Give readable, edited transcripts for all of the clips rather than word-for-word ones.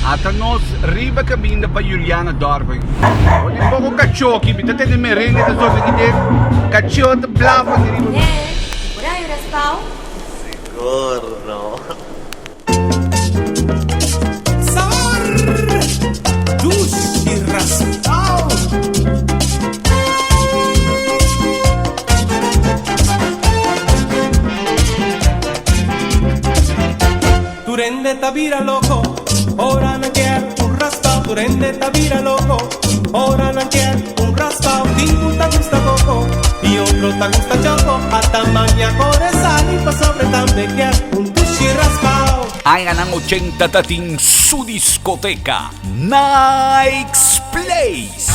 At nós riba caminho para Juliana Dorfing. Olha um pouco cachoque, me tá tendo merenda da sua vida. Cachote blava de riba. 네, 뭐라요, 라스파오? Gordo. Sabor, juicy raspado. Turende tabira loco, ora na quer un raspao. Turende tabira loco, ora na quer un raspao. Tingu ta gusta coco y otro ta gusta choco. Hasta maña core sali pa sobre también quer un juicy raspao. Ayan ang 80 dating su diskoteka, Nike's Place.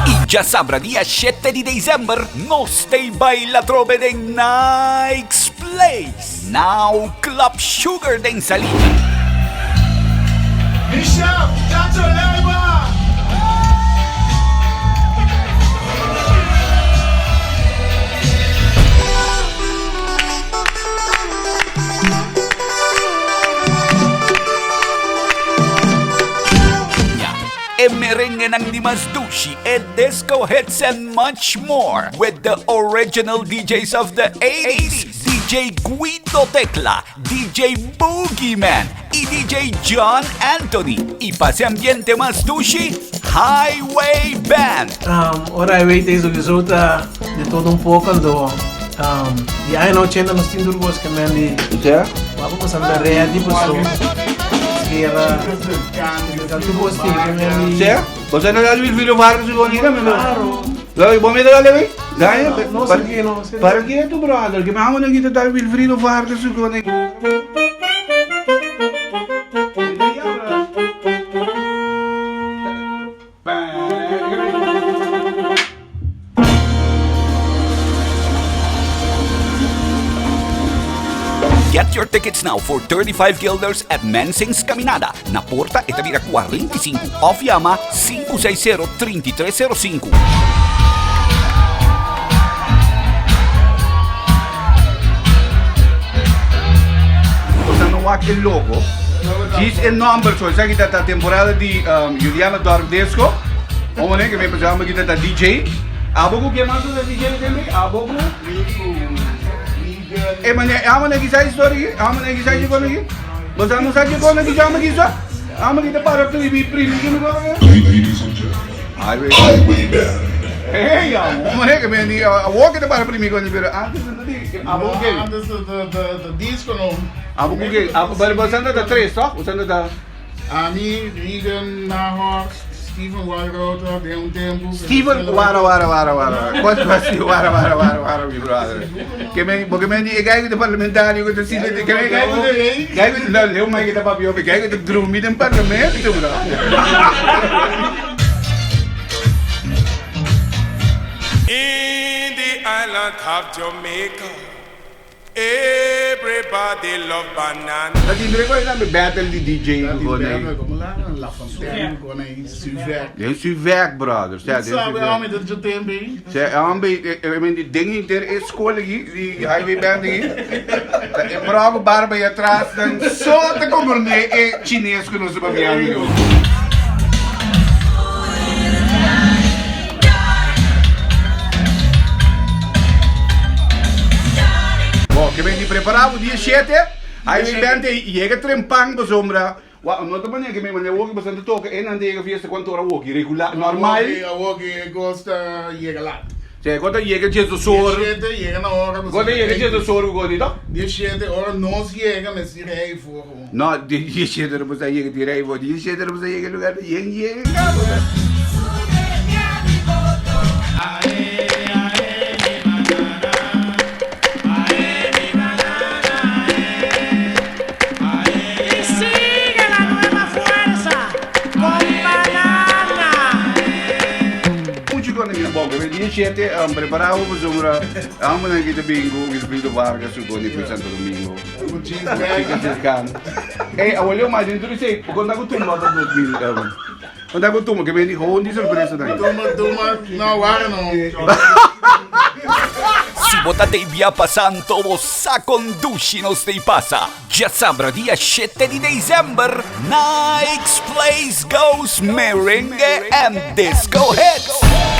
Y ya sabrá día 7 de diciembre, nos te baila trove de Nike's Place. Now Club Sugar den salida. Bishop, Chacho Lagua! E merengue ng Dimas Dushi, e disco hits and much more with the original DJs of the 80s. DJ Guido Tecla, DJ Boogeyman y DJ John Anthony. Y para ese ambiente más Dushi, Highway Band. Ora eu vejo isso que solta de todo um pouco do e aí não tinha nos tindurgos que me ali Ja? vamos a ver real tipo so que era tu posti que me ali Ja? Você não sabe o vídeo vários segundos, né, meu? claro Lo vamos a dar a Dai, não sei que não sei para que tu brother, que vamos a quitar tal vídeo vários segundos. Get your tickets now for 35 guilders at Mensing's Caminada, na Porta Etavira 45, off Yama 560-3305. Usando aquele logo, diz em number, so isso aqui da temporada de Juliana Dorfdesco, vamos ver que me passamos aqui da DJ, abogo que mais da DJ também, abogo. Mas aman lagi saya story, aman lagi saya juga lagi. Bosan saja kau lagi jam lagi sah. Aman kita para tu ibu primi kita kau lagi. Highway Band. Hey ya, mana ke ni? Awak kita para primi kau ni ber. Nanti abu ke? Antes the disco no. Abu ke? Abu bosan dah tres toh? Bosan dah. Ami, Regan, Nahawk, Stephen Walrota, de um tempo. Steven, wara. Quase wara, mi brother. Porque me ni gaya kita parlamentar, kita sila gaya kita dah leu mai kita papi opi gaya kita drumi dan parlament itu brother. In the island of Jamaica, everybody love banana. Lagi mereka ini ambil battle di DJ ko na. Como lá, La Fontaine, com aí, Suvac. Yang si werk brother. Sabe homem do tempo aí? Saya ambil, die dingen ter school lagi di highway band lagi. E bravo barba aí atrás dan so te kommer ne Chinês ko no sa pabiyang. Bom, que vem de preparado dia 7, aí vem bem e chega trempang ba sombra. Wa, não tô maneira que me manda walk bastante toca, e não tem que fiesta quanto hora walk, regular, normal. Awog gosta chega lá. Cioè, quando chega Jesus sor. Chega na hora. Quando chega Jesus sor go di to? Die shit hora nós chega, mas se rei for. No, di scendere per sai che direi vo di scendere per sai che lugar yen. Dia 7 preparado para sombra. Amo na kita bingo, kita Vargas sugo ni Santo Domingo. Fica cercando. Olha mais dentro disso, quando eu tomo para 2000. Quando eu tomo que vem de honde surpresa daí. Toma, não, agora não. Botate via passando lo sa conduci nostri passa. Già sabato dia 7 di December, Nike's Place goes merengue and disco hits.